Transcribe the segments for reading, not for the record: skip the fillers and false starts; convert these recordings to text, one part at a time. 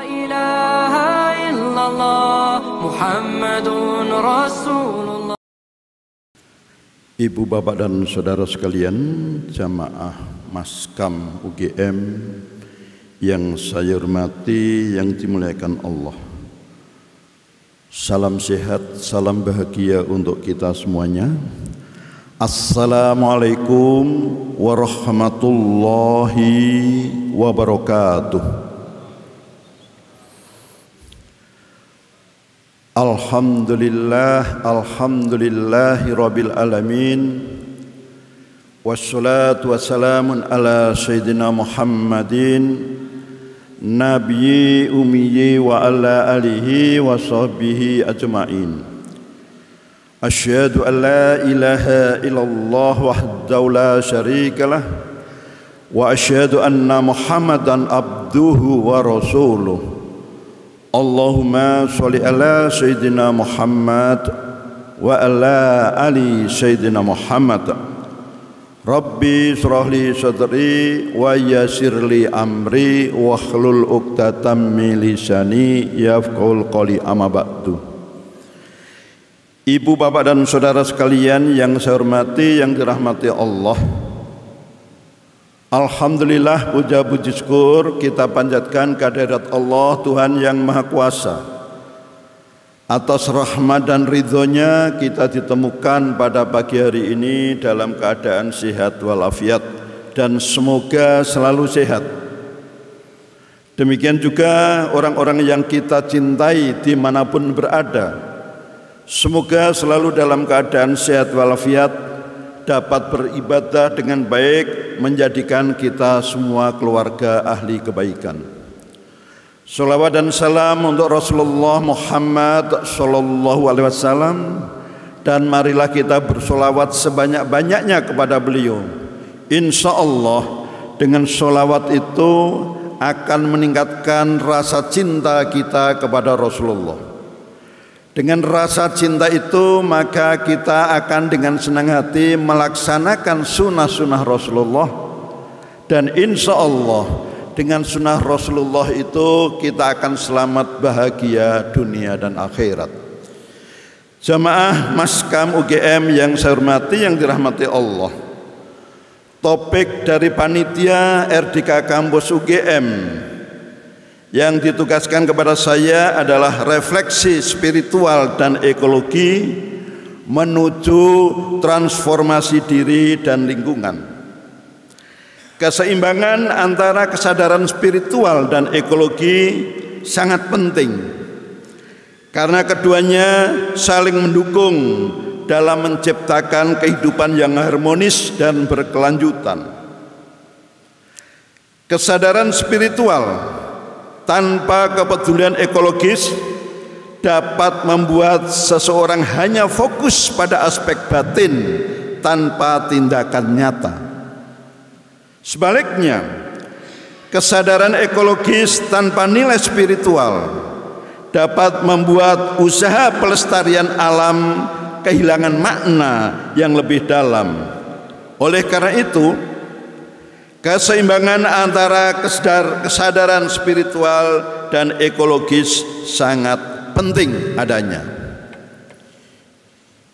ilaha illallah Muhammadun Rasulullah. Ibu, bapak dan saudara sekalian, jamaah Maskam UGM yang saya hormati, yang dimuliakan Allah. Salam sehat, salam bahagia untuk kita semuanya. Assalamualaikum warahmatullahi wabarakatuh. Alhamdulillahi rabbil alamin. Wassalatu wassalamun ala sayyidina Muhammadin nabiyyi ummiyi wa ala alihi wa sahbihi ajma'in. Asyhadu an la ilaha illallah wahdahu la syarikalah wa asyhadu anna Muhammadan abduhu wa rasuluh. Allahumma sholli ala sayyidina Muhammad wa ala ali sayyidina Muhammad. Rabbi shrah li sadri wa yassir li amri wa hlul 'uqdatam min lisani yafqahul qawli, amma ba'du. Ibu, bapak dan saudara sekalian yang saya hormati, yang dirahmati Allah, alhamdulillah, puja puji syukur kita panjatkan kehadirat Allah Tuhan yang Maha Kuasa. Atas rahmat dan ridhonya kita ditemukan pada pagi hari ini dalam keadaan sehat walafiat, dan semoga selalu sehat. Demikian juga orang-orang yang kita cintai dimanapun berada, semoga selalu dalam keadaan sehat walafiat, dapat beribadah dengan baik, menjadikan kita semua keluarga ahli kebaikan. Salawat dan salam untuk Rasulullah Muhammad sallallahu alaihi wasallam, dan marilah kita bersolawat sebanyak-banyaknya kepada beliau. Insya Allah dengan solawat itu akan meningkatkan rasa cinta kita kepada Rasulullah. Dengan rasa cinta itu maka kita akan dengan senang hati melaksanakan sunnah-sunnah Rasulullah, dan insya Allah dengan sunnah Rasulullah itu kita akan selamat bahagia dunia dan akhirat. Jamaah Maskam UGM yang saya hormati, yang dirahmati Allah, topik dari panitia RDK Kampus UGM yang ditugaskan kepada saya adalah refleksi spiritual dan ekologi menuju transformasi diri dan lingkungan. Keseimbangan antara kesadaran spiritual dan ekologi sangat penting, karena keduanya saling mendukung dalam menciptakan kehidupan yang harmonis dan berkelanjutan. Kesadaran spiritual tanpa kepedulian ekologis dapat membuat seseorang hanya fokus pada aspek batin tanpa tindakan nyata. Sebaliknya, kesadaran ekologis tanpa nilai spiritual dapat membuat usaha pelestarian alam kehilangan makna yang lebih dalam. Oleh karena itu, keseimbangan antara kesadaran spiritual dan ekologis sangat penting adanya.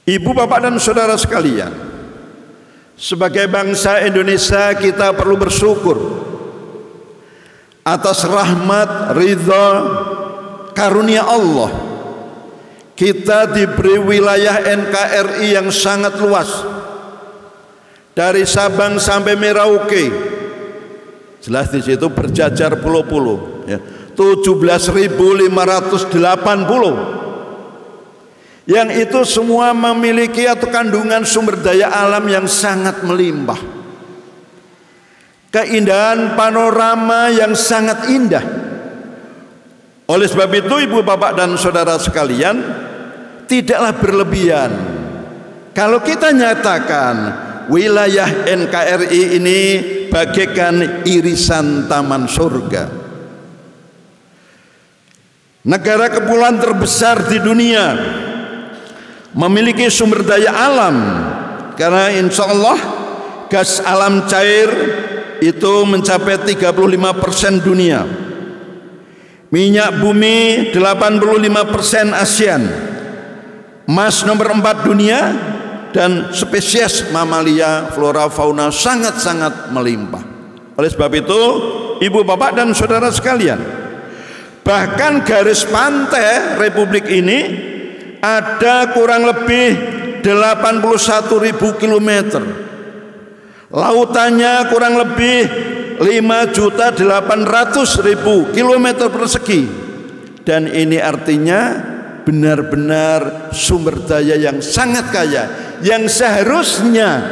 Ibu, bapak dan saudara sekalian, sebagai bangsa Indonesia kita perlu bersyukur atas rahmat, ridha, karunia Allah. Kita diberi wilayah NKRI yang sangat luas, dari Sabang sampai Merauke. Jelas di situ berjajar pulau-pulau, ya, 17.580. Yang itu semua memiliki atau kandungan sumber daya alam yang sangat melimpah, keindahan panorama yang sangat indah. Oleh sebab itu, ibu, bapak dan saudara sekalian, tidaklah berlebihan kalau kita nyatakan wilayah NKRI ini bagaikan irisan taman surga. Negara kepulauan terbesar di dunia, memiliki sumber daya alam, karena insya Allah gas alam cair itu mencapai 35% dunia. minyak bumi 85% ASEAN, emas nomor 4 dunia, dan spesies mamalia flora fauna sangat-sangat melimpah. Oleh sebab itu, ibu bapak dan saudara sekalian, bahkan garis pantai Republik ini ada kurang lebih 81.000 km. Lautannya kurang lebih 5.800.000 km persegi. Dan ini artinya benar-benar sumber daya yang sangat kaya, yang seharusnya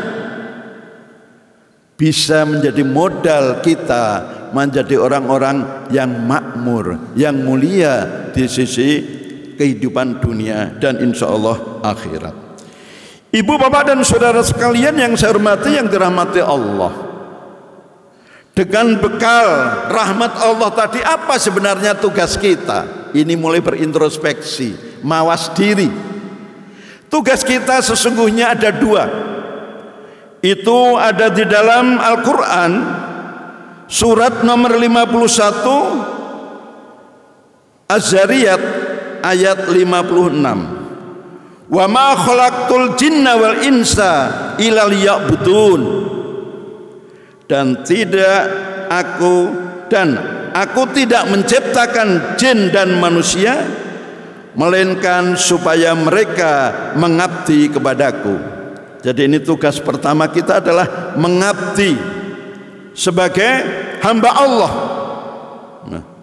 bisa menjadi modal kita menjadi orang-orang yang makmur, yang mulia di sisi kehidupan dunia dan insya Allah akhirat. Ibu bapak dan saudara sekalian yang saya hormati, yang dirahmati Allah, dengan bekal rahmat Allah tadi, apa sebenarnya tugas kita? Ini mulai berintrospeksi, mawas diri. Tugas kita sesungguhnya ada dua. Itu ada di dalam Al-Quran, surat nomor 51 Az-Zariyat ayat 56. Wa ma khalaqtul jinna wal insa illa liya'budun. Dan aku tidak menciptakan jin dan manusia melainkan supaya mereka mengabdi kepadaku. Jadi ini tugas pertama kita adalah mengabdi sebagai hamba Allah.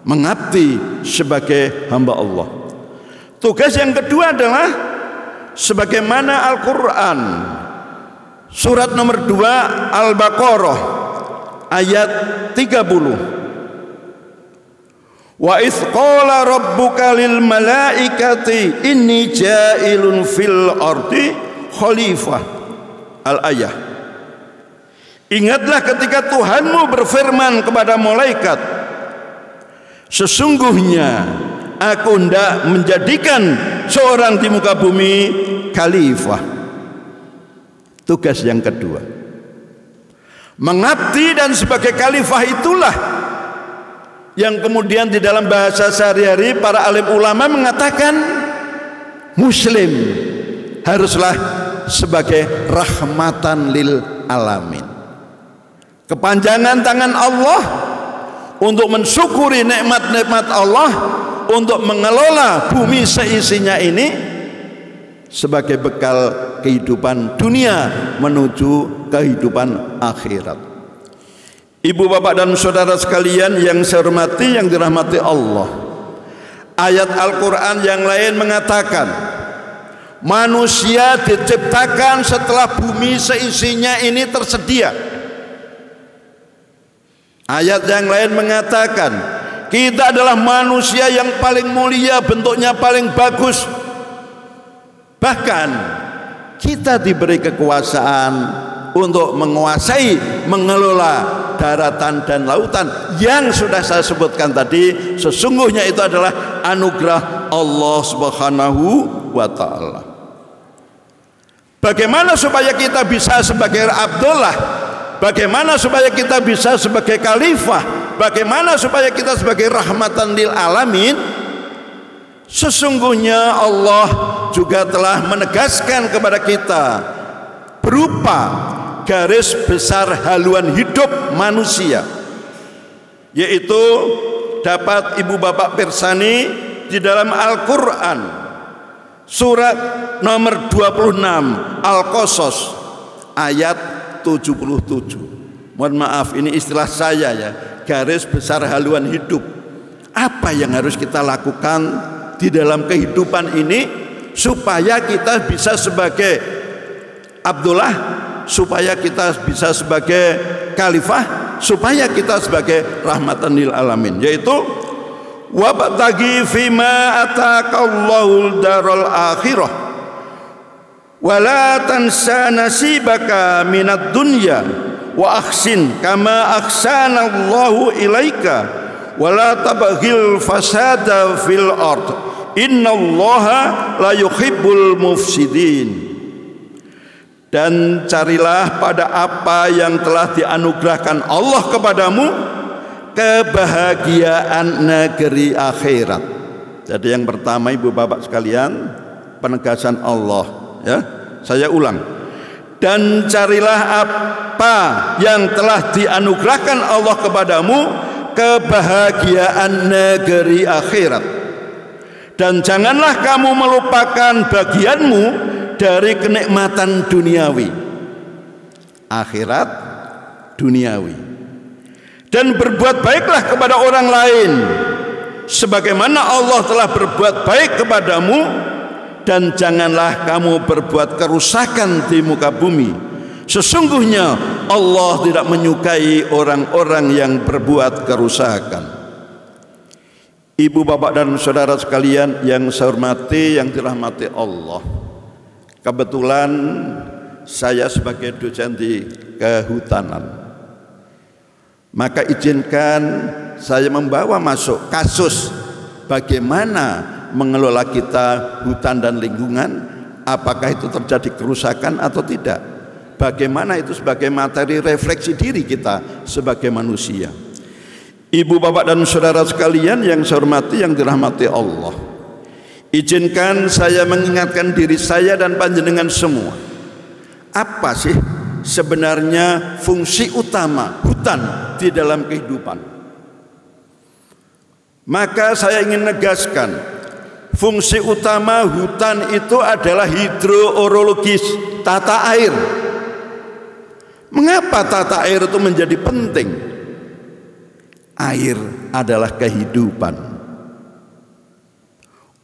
Mengabdi sebagai hamba Allah. Tugas yang kedua adalah sebagaimana Al-Quran surat nomor 2 Al-Baqarah ayat 30. Wa idz qala rabbuka lil malaikati inni ja'ilun fil ardi khalifah. Al-ayah. Ingatlah ketika Tuhanmu berfirman kepada malaikat, sesungguhnya aku hendak menjadikan seorang di muka bumi khalifah. Tugas yang kedua, mengabdi dan sebagai khalifah itulah yang kemudian di dalam bahasa sehari-hari para alim ulama mengatakan muslim haruslah sebagai rahmatan lil alamin. Kepanjangan tangan Allah untuk mensyukuri nikmat-nikmat Allah, untuk mengelola bumi seisinya ini sebagai bekal kehidupan dunia menuju kehidupan akhirat. Ibu bapak dan saudara sekalian yang saya hormati, yang dirahmati Allah, ayat Al-Quran yang lain mengatakan manusia diciptakan setelah bumi seisinya ini tersedia. Ayat yang lain mengatakan kita adalah manusia yang paling mulia, bentuknya paling bagus. Bahkan kita diberi kekuasaan untuk menguasai, mengelola daratan dan lautan yang sudah saya sebutkan tadi. Sesungguhnya itu adalah anugerah Allah Subhanahu wa ta'ala. Bagaimana supaya kita bisa sebagai Abdullah? Bagaimana supaya kita bisa sebagai khalifah? Bagaimana supaya kita sebagai rahmatan lil alamin? Sesungguhnya Allah juga telah menegaskan kepada kita berupa garis besar haluan hidup manusia, yaitu dapat ibu bapak pirsani di dalam Al-Quran surat nomor 26 Al-Qasas ayat 77. Mohon maaf, ini istilah saya ya, garis besar haluan hidup. Apa yang harus kita lakukan di dalam kehidupan ini supaya kita bisa sebagai Abdullah, supaya kita bisa sebagai khalifah, supaya kita sebagai rahmatan lil alamin, yaitu wabtaghi fima ataqallahu daral akhirah wala tansa nasibaka minad dunya wa ahsin kama ahsanallahu ilaika wala tabaghil fasada fil ard innallaha la yuhibbul mufsidin. Dan carilah pada apa yang telah dianugerahkan Allah kepadamu kebahagiaan negeri akhirat. Jadi yang pertama ibu bapak sekalian, penegasan Allah, ya. Saya ulang. Dan carilah apa yang telah dianugerahkan Allah kepadamu, kebahagiaan negeri akhirat. Dan janganlah kamu melupakan bagianmu dari kenikmatan duniawi. Akhirat duniawi. Dan berbuat baiklah kepada orang lain sebagaimana Allah telah berbuat baik kepadamu, dan janganlah kamu berbuat kerusakan di muka bumi. Sesungguhnya Allah tidak menyukai orang-orang yang berbuat kerusakan. Ibu bapak dan saudara sekalian yang saya hormati, yang dirahmati Allah, kebetulan saya sebagai dosen di kehutanan, maka izinkan saya membawa masuk kasus bagaimana mengelola kita hutan dan lingkungan, apakah itu terjadi kerusakan atau tidak, bagaimana itu sebagai materi refleksi diri kita sebagai manusia. Ibu bapak dan saudara sekalian yang saya hormati, yang dirahmati Allah, izinkan saya mengingatkan diri saya dan panjenengan semua, apa sih sebenarnya fungsi utama hutan di dalam kehidupan. Maka saya ingin menegaskan, fungsi utama hutan itu adalah hidroorologis, tata air. Mengapa tata air itu menjadi penting? Air adalah kehidupan.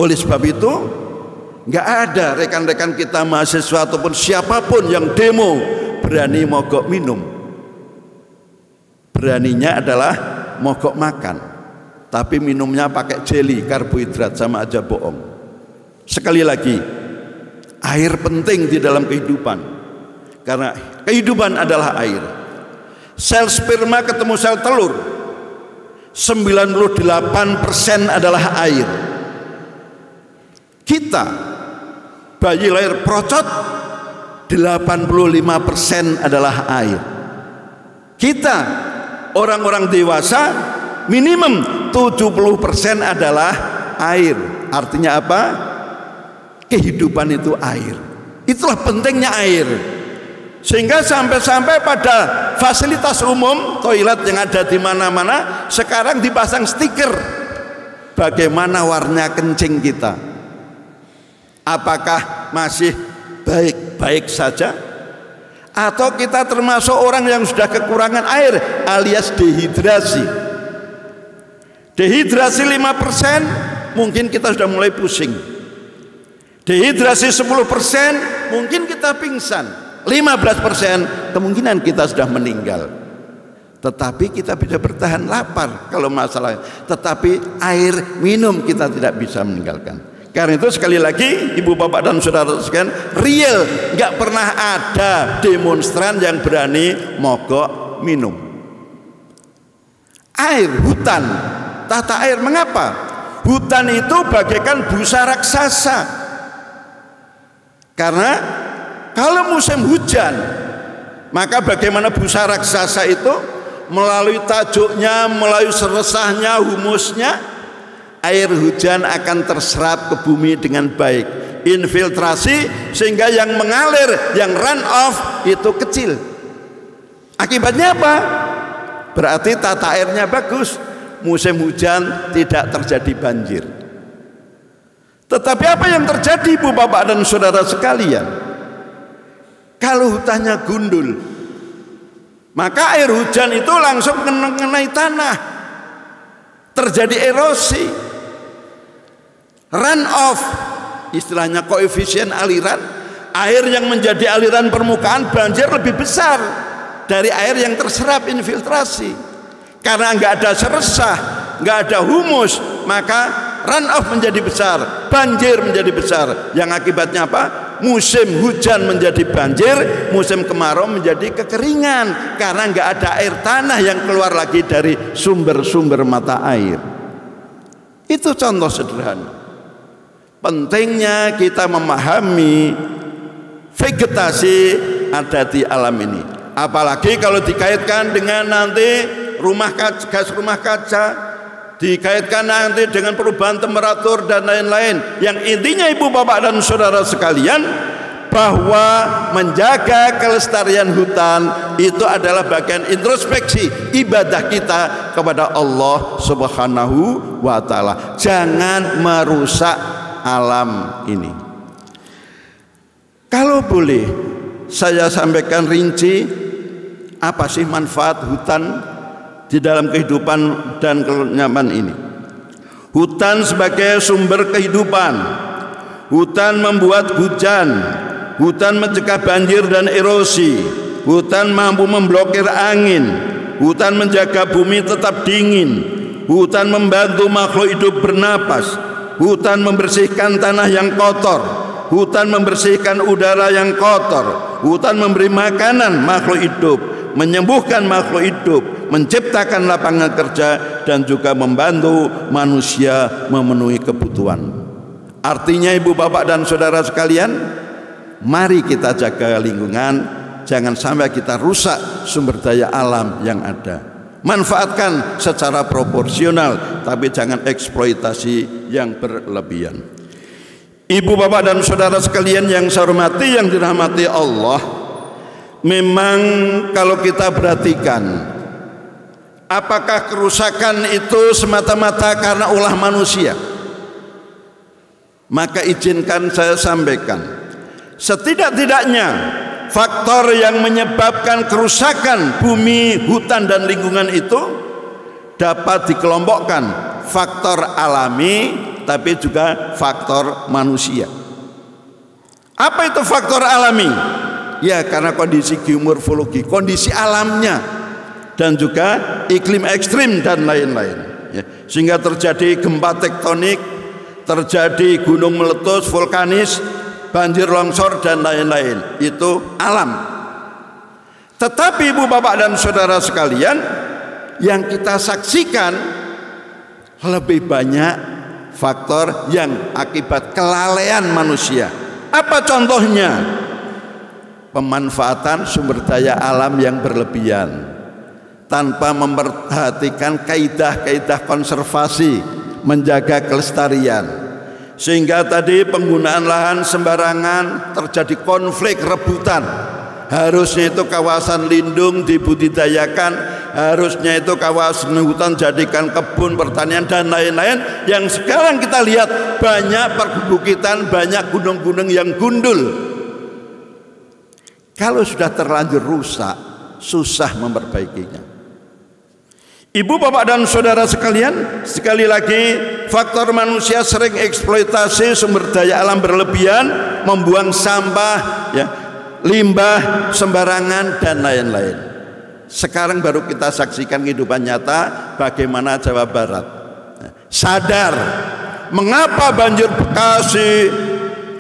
Oleh sebab itu, nggak ada rekan-rekan kita mahasiswa ataupun siapapun yang demo berani mogok minum. Beraninya adalah mogok makan, tapi minumnya pakai jeli, karbohidrat, sama aja bohong. Sekali lagi, air penting di dalam kehidupan, karena kehidupan adalah air. Sel sperma ketemu sel telur, 98% adalah air. Kita bayi lahir procot, 85% adalah air. Kita orang-orang dewasa minimum 70% adalah air. Artinya apa? Kehidupan itu air. Itulah pentingnya air. Sehingga sampai-sampai pada fasilitas umum, toilet yang ada di mana-mana sekarang dipasang stiker bagaimana warna kencing kita. Apakah masih baik-baik saja, atau kita termasuk orang yang sudah kekurangan air alias dehidrasi? Dehidrasi 5% mungkin kita sudah mulai pusing. Dehidrasi 10% mungkin kita pingsan. 15% kemungkinan kita sudah meninggal. Tetapi kita bisa bertahan lapar kalau masalah. Tetapi air minum kita tidak bisa meninggalkan. Karena itu sekali lagi ibu bapak dan saudara sekalian, real, nggak pernah ada demonstran yang berani mogok minum. Air, hutan, tata air. Mengapa? Hutan itu bagaikan busa raksasa. Karena kalau musim hujan, maka bagaimana busa raksasa itu melalui tajuknya, melalui seresahnya, humusnya, air hujan akan terserap ke bumi dengan baik, infiltrasi, sehingga yang mengalir, yang run off itu kecil. Akibatnya apa? Berarti tata airnya bagus, musim hujan tidak terjadi banjir. Tetapi apa yang terjadi ibu bapak dan saudara sekalian? Kalau hutannya gundul, maka air hujan itu langsung mengenai tanah, terjadi erosi, run off, istilahnya koefisien aliran. Air yang menjadi aliran permukaan banjir lebih besar dari air yang terserap infiltrasi. Karena nggak ada seresah, nggak ada humus, maka run off menjadi besar, banjir menjadi besar. Yang akibatnya apa? Musim hujan menjadi banjir, musim kemarau menjadi kekeringan, karena nggak ada air tanah yang keluar lagi dari sumber-sumber mata air. Itu contoh sederhana. Pentingnya kita memahami vegetasi ada di alam ini, apalagi kalau dikaitkan dengan nanti gas rumah kaca, dikaitkan nanti dengan perubahan temperatur dan lain-lain. Yang intinya ibu bapak dan saudara sekalian, bahwa menjaga kelestarian hutan itu adalah bagian introspeksi ibadah kita kepada Allah Subhanahu wa ta'ala. Jangan merusak alam ini. Kalau boleh saya sampaikan rinci, apa sih manfaat hutan di dalam kehidupan dan kenyamanan ini. Hutan sebagai sumber kehidupan. Hutan membuat hujan. Hutan mencegah banjir dan erosi. Hutan mampu memblokir angin. Hutan menjaga bumi tetap dingin. Hutan membantu makhluk hidup bernapas. Hutan membersihkan tanah yang kotor. Hutan membersihkan udara yang kotor. Hutan memberi makanan makhluk hidup, menyembuhkan makhluk hidup, menciptakan lapangan kerja, dan juga membantu manusia memenuhi kebutuhan. Artinya ibu bapak dan saudara sekalian, mari kita jaga lingkungan, jangan sampai kita rusak sumber daya alam yang ada. Manfaatkan secara proporsional, tapi jangan eksploitasi yang berlebihan. Ibu bapak dan saudara sekalian yang saya hormati, yang dirahmati Allah, memang kalau kita perhatikan, apakah kerusakan itu semata-mata karena ulah manusia? Maka izinkan saya sampaikan, setidak-tidaknya faktor yang menyebabkan kerusakan bumi, hutan, dan lingkungan itu dapat dikelompokkan faktor alami, tapi juga faktor manusia. Apa itu faktor alami? Ya, karena kondisi geomorfologi, kondisi alamnya, dan juga iklim ekstrim dan lain-lain, ya, sehingga terjadi gempa tektonik, terjadi gunung meletus, vulkanis, banjir, longsor, dan lain-lain. Itu alam. Tetapi ibu bapak dan saudara sekalian, yang kita saksikan lebih banyak faktor yang akibat kelalaian manusia. Apa contohnya? Pemanfaatan sumber daya alam yang berlebihan tanpa memperhatikan kaidah-kaidah konservasi, menjaga kelestarian, sehingga tadi penggunaan lahan sembarangan, terjadi konflik rebutan. Harusnya itu kawasan lindung dibudidayakan, harusnya itu kawasan hutan jadikan kebun pertanian dan lain-lain. Yang sekarang kita lihat banyak perbukitan, banyak gunung-gunung yang gundul. Kalau sudah terlanjur rusak, susah memperbaikinya. Ibu bapak dan saudara sekalian, sekali lagi, faktor manusia sering eksploitasi sumber daya alam berlebihan, membuang sampah, ya, limbah sembarangan, dan lain-lain. Sekarang baru kita saksikan kehidupan nyata bagaimana Jawa Barat sadar mengapa banjir Bekasi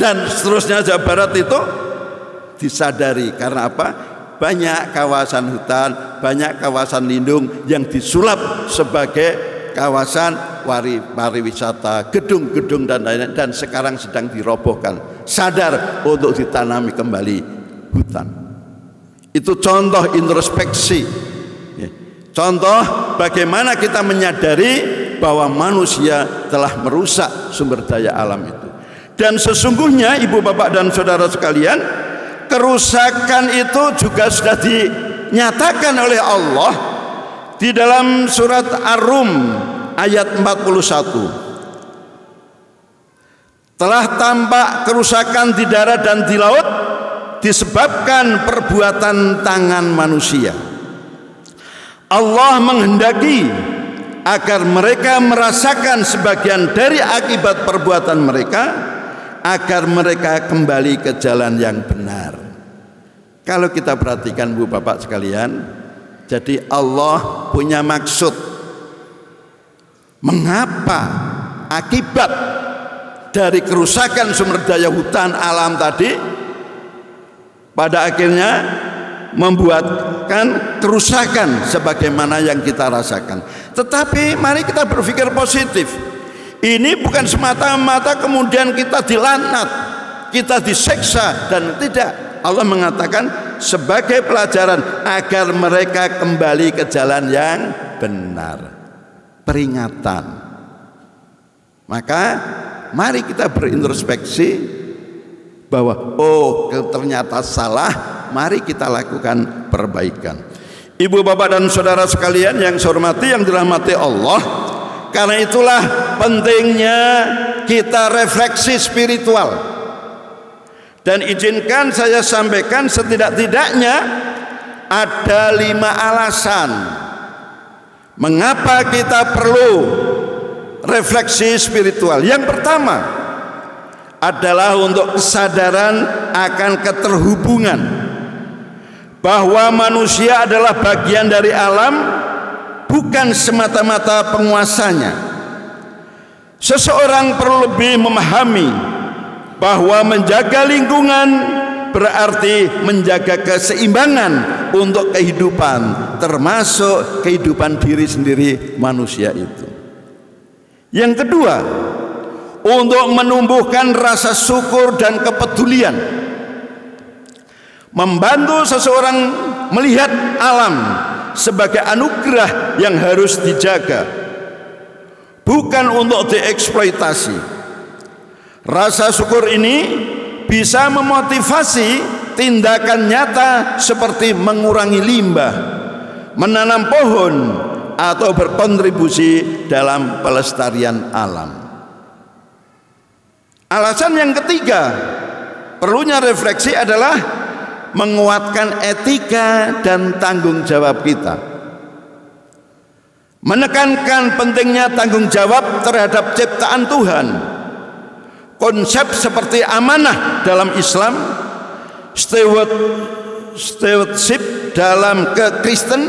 dan seterusnya Jawa Barat itu disadari. Karena apa? Banyak kawasan hutan, banyak kawasan lindung yang disulap sebagai kawasan pariwisata, gedung-gedung dan lain-lain, dan sekarang sedang dirobohkan. Sadar untuk ditanami kembali hutan. Itu contoh introspeksi, ya. Contoh bagaimana kita menyadari bahwa manusia telah merusak sumber daya alam itu. Dan sesungguhnya ibu bapak dan saudara sekalian, kerusakan itu juga sudah dinyatakan oleh Allah di dalam surat Ar-Rum ayat 41. Telah tampak kerusakan di darat dan di laut disebabkan perbuatan tangan manusia. Allah menghendaki agar mereka merasakan sebagian dari akibat perbuatan mereka, agar mereka kembali ke jalan yang benar. Kalau kita perhatikan bu bapak sekalian, jadi Allah punya maksud. Mengapa akibat dari kerusakan sumber daya hutan alam tadi pada akhirnya membuatkan kerusakan sebagaimana yang kita rasakan. Tetapi mari kita berpikir positif. Ini bukan semata-mata kemudian kita dilaknat, kita diseksa, dan tidak. Allah mengatakan sebagai pelajaran agar mereka kembali ke jalan yang benar, peringatan. Maka mari kita berintrospeksi bahwa oh ternyata salah, mari kita lakukan perbaikan. Ibu bapak dan saudara sekalian yang saya hormati, yang dirahmati Allah, karena itulah pentingnya kita refleksi spiritual. Dan izinkan saya sampaikan setidak-tidaknya ada 5 alasan mengapa kita perlu refleksi spiritual. Yang pertama adalah untuk kesadaran akan keterhubungan, bahwa manusia adalah bagian dari alam, bukan semata-mata penguasanya. Seseorang perlu lebih memahami bahwa menjaga lingkungan berarti menjaga keseimbangan untuk kehidupan, termasuk kehidupan diri sendiri manusia itu. Yang kedua, untuk menumbuhkan rasa syukur dan kepedulian, membantu seseorang melihat alam sebagai anugerah yang harus dijaga, bukan untuk dieksploitasi. Rasa syukur ini bisa memotivasi tindakan nyata seperti mengurangi limbah, menanam pohon, atau berkontribusi dalam pelestarian alam. Alasan yang ketiga perlunya refleksi adalah menguatkan etika dan tanggung jawab kita, menekankan pentingnya tanggung jawab terhadap ciptaan Tuhan. Konsep seperti amanah dalam Islam, stewardship dalam Kristen,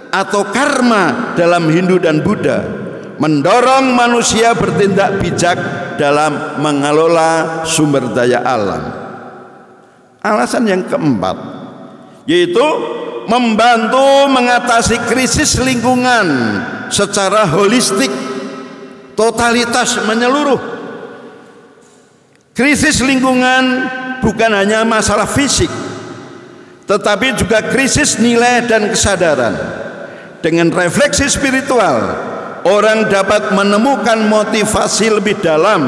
atau karma dalam Hindu dan Buddha mendorong manusia bertindak bijak dalam mengelola sumber daya alam. Alasan yang keempat yaitu membantu mengatasi krisis lingkungan secara holistik, totalitas, menyeluruh. Krisis lingkungan bukan hanya masalah fisik, tetapi juga krisis nilai dan kesadaran. Dengan refleksi spiritual, orang dapat menemukan motivasi lebih dalam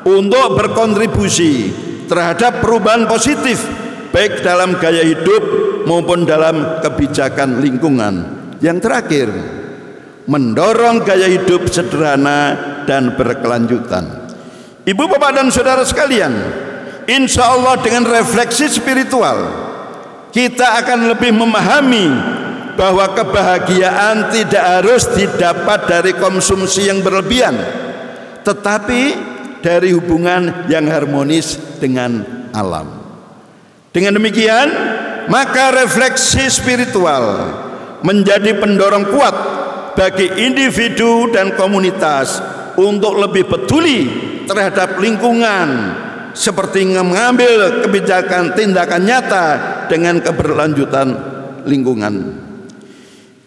untuk berkontribusi terhadap perubahan positif, baik dalam gaya hidup maupun dalam kebijakan lingkungan. Yang terakhir, mendorong gaya hidup sederhana dan berkelanjutan. Ibu bapak dan saudara sekalian, insya Allah dengan refleksi spiritual kita akan lebih memahami bahwa kebahagiaan tidak harus didapat dari konsumsi yang berlebihan, tetapi dari hubungan yang harmonis dengan alam. Dengan demikian, maka refleksi spiritual menjadi pendorong kuat bagi individu dan komunitas untuk lebih peduli terhadap lingkungan, seperti mengambil kebijakan tindakan nyata dengan keberlanjutan lingkungan.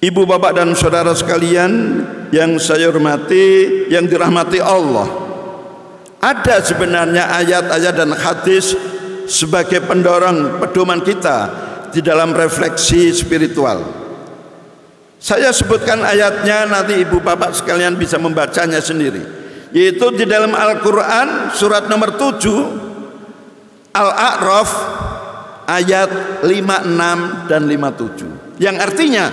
Ibu bapak dan saudara sekalian yang saya hormati, yang dirahmati Allah, ada sebenarnya ayat-ayat dan hadis sebagai pendorong pedoman kita di dalam refleksi spiritual. Saya sebutkan ayatnya, nanti ibu bapak sekalian bisa membacanya sendiri. Yaitu di dalam Al-Quran surat nomor 7 Al-A'raf ayat 56 dan 57, yang artinya,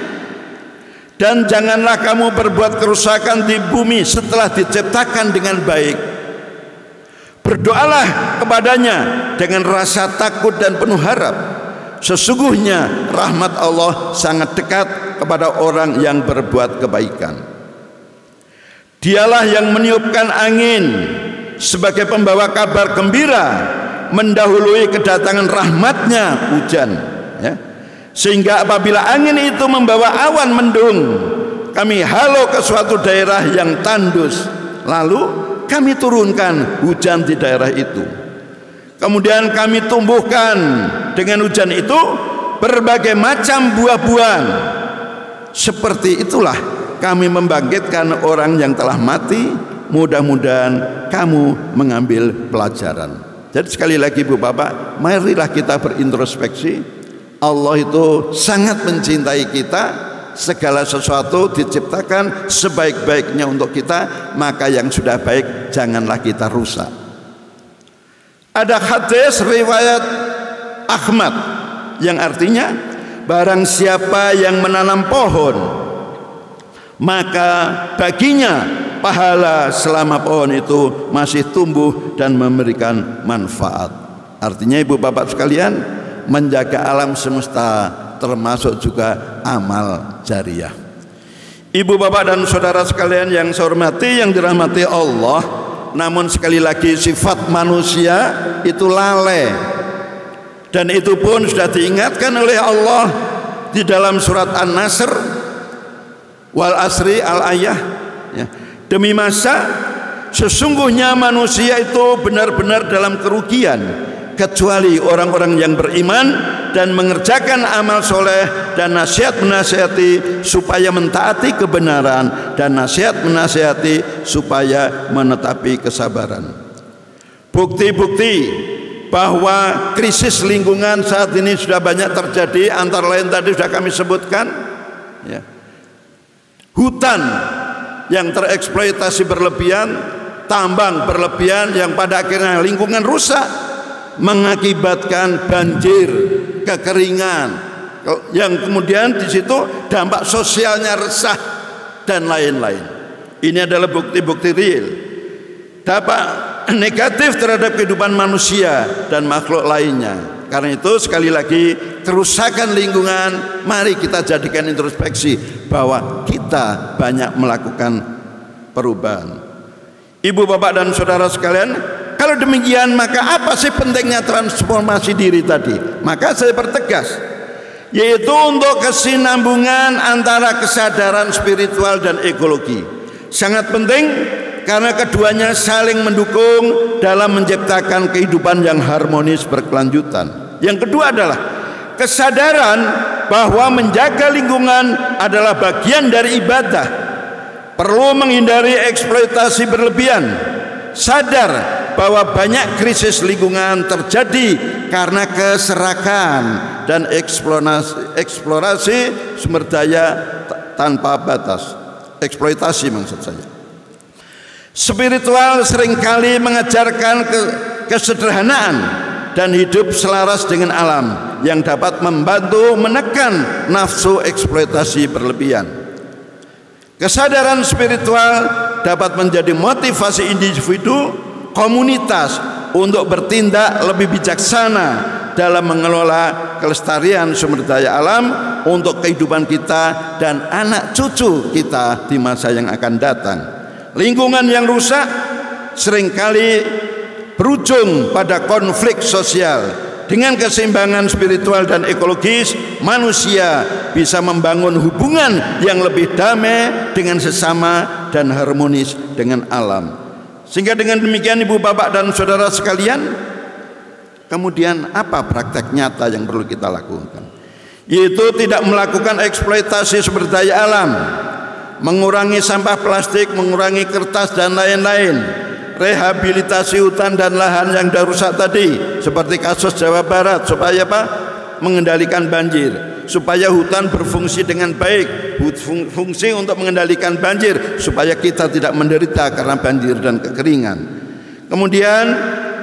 dan janganlah kamu berbuat kerusakan di bumi setelah diciptakan dengan baik. Berdoalah kepadanya dengan rasa takut dan penuh harap. Sesungguhnya rahmat Allah sangat dekat kepada orang yang berbuat kebaikan. Dialah yang meniupkan angin sebagai pembawa kabar gembira, mendahului kedatangan rahmatnya hujan, ya. Sehingga apabila angin itu membawa awan mendung, kami halau ke suatu daerah yang tandus, lalu kami turunkan hujan di daerah itu. Kemudian kami tumbuhkan dengan hujan itu berbagai macam buah-buahan. Seperti itulah kami membangkitkan orang yang telah mati. Mudah-mudahan kamu mengambil pelajaran. Jadi sekali lagi ibu bapak, marilah kita berintrospeksi. Allah itu sangat mencintai kita, segala sesuatu diciptakan sebaik-baiknya untuk kita, maka yang sudah baik janganlah kita rusak. Ada hadis riwayat Ahmad yang artinya, barang siapa yang menanam pohon, maka baginya pahala selama pohon itu masih tumbuh dan memberikan manfaat. Artinya ibu bapak sekalian, menjaga alam semesta termasuk juga amal jariah. Ibu bapak dan saudara sekalian yang saya hormati, yang dirahmati Allah, namun sekali lagi sifat manusia itu lalai, dan itu pun sudah diingatkan oleh Allah di dalam surat An-Nasr, wal asri al-ayah, ya. Demi masa sesungguhnya manusia itu benar-benar dalam kerugian, kecuali orang-orang yang beriman dan mengerjakan amal soleh dan nasihat menasihati supaya mentaati kebenaran dan nasihat menasihati supaya menetapi kesabaran. Bukti-bukti bahwa krisis lingkungan saat ini sudah banyak terjadi, antara lain tadi sudah kami sebutkan, ya. Hutan yang tereksploitasi berlebihan, tambang berlebihan yang pada akhirnya lingkungan rusak, mengakibatkan banjir, kekeringan, yang kemudian di situ dampak sosialnya resah dan lain-lain. Ini adalah bukti-bukti real dampak negatif terhadap kehidupan manusia dan makhluk lainnya. Karena itu sekali lagi, kerusakan lingkungan mari kita jadikan introspeksi bahwa kita banyak melakukan perubahan. Ibu bapak dan saudara sekalian, kalau demikian maka apa sih pentingnya transformasi diri tadi? Maka saya pertegas, yaitu untuk kesinambungan antara kesadaran spiritual dan ekologi. Sangat penting karena keduanya saling mendukung dalam menciptakan kehidupan yang harmonis berkelanjutan. Yang kedua adalah kesadaran bahwa menjaga lingkungan adalah bagian dari ibadah. Perlu menghindari eksploitasi berlebihan. Sadar bahwa banyak krisis lingkungan terjadi karena keserakan dan eksplorasi sumber daya tanpa batas. Eksploitasi maksud saya. Spiritual seringkali mengajarkan kesederhanaan dan hidup selaras dengan alam yang dapat membantu menekan nafsu eksploitasi berlebihan. Kesadaran spiritual dapat menjadi motivasi individu, komunitas untuk bertindak lebih bijaksana dalam mengelola kelestarian sumber daya alam untuk kehidupan kita dan anak cucu kita di masa yang akan datang. Lingkungan yang rusak seringkali berujung pada konflik sosial. Dengan keseimbangan spiritual dan ekologis, manusia bisa membangun hubungan yang lebih damai dengan sesama dan harmonis dengan alam. Sehingga dengan demikian ibu bapak dan saudara sekalian, kemudian apa praktek nyata yang perlu kita lakukan? Yaitu tidak melakukan eksploitasi sumber daya alam, mengurangi sampah plastik, mengurangi kertas dan lain-lain, rehabilitasi hutan dan lahan yang sudah rusak tadi seperti kasus Jawa Barat, supaya apa? Mengendalikan banjir, supaya hutan berfungsi dengan baik, fungsi untuk mengendalikan banjir supaya kita tidak menderita karena banjir dan kekeringan. Kemudian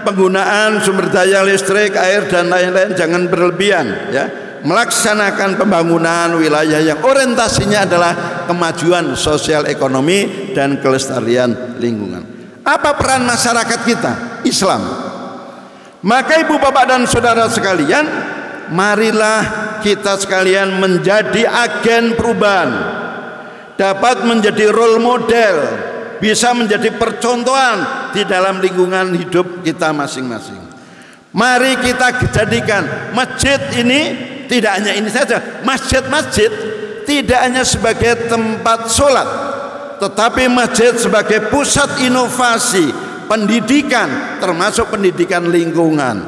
penggunaan sumber daya listrik, air dan lain-lain jangan berlebihan, ya. Melaksanakan pembangunan wilayah yang orientasinya adalah kemajuan sosial ekonomi dan kelestarian lingkungan. Apa peran masyarakat kita? Islam. Maka ibu bapak dan saudara sekalian, marilah kita sekalian menjadi agen perubahan, dapat menjadi role model, bisa menjadi percontohan di dalam lingkungan hidup kita masing-masing. Mari kita jadikan masjid ini, tidak hanya ini saja, masjid-masjid tidak hanya sebagai tempat sholat, tetapi masjid sebagai pusat inovasi pendidikan, termasuk pendidikan lingkungan.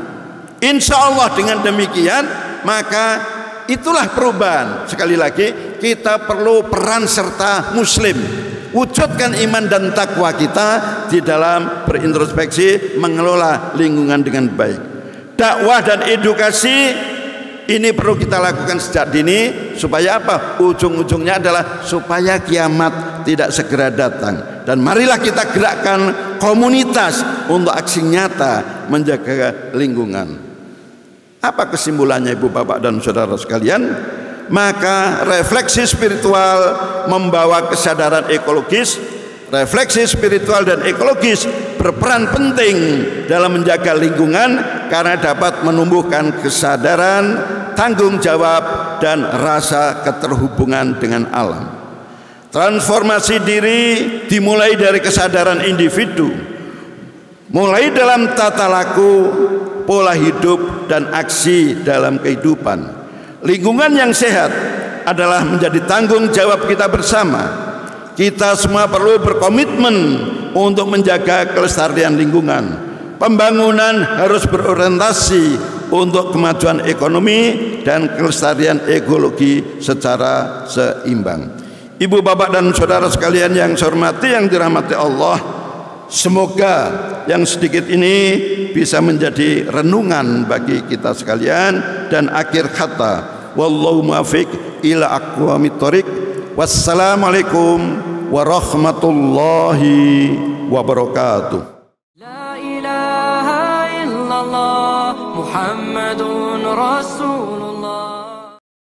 Insya Allah dengan demikian maka itulah perubahan. Sekali lagi, kita perlu peran serta muslim, wujudkan iman dan takwa kita di dalam berintrospeksi mengelola lingkungan dengan baik. Dakwah dan edukasi Ini perlu kita lakukan sejak dini supaya apa? Ujung-ujungnya adalah supaya kiamat tidak segera datang. Dan marilah kita gerakkan komunitas untuk aksi nyata menjaga lingkungan. Apa kesimpulannya Ibu Bapak dan Saudara sekalian? Maka refleksi spiritual membawa kesadaran ekologis. Refleksi spiritual dan ekologis berperan penting dalam menjaga lingkungan karena dapat menumbuhkan kesadaran, tanggung jawab, dan rasa keterhubungan dengan alam. Transformasi diri dimulai dari kesadaran individu, mulai dalam tata laku, pola hidup, dan aksi dalam kehidupan. Lingkungan yang sehat adalah menjadi tanggung jawab kita bersama. Kita semua perlu berkomitmen untuk menjaga kelestarian lingkungan. Pembangunan harus berorientasi untuk kemajuan ekonomi dan kelestarian ekologi secara seimbang. Ibu bapak dan saudara sekalian yang saya hormati, yang dirahmati Allah, semoga yang sedikit ini bisa menjadi renungan bagi kita sekalian. Dan akhir kata, wallahu muwaffiq ila aqwamit thoriq. Wassalamualaikum warahmatullahi wabarakatuh. La ilaha illallah Muhammadun Rasul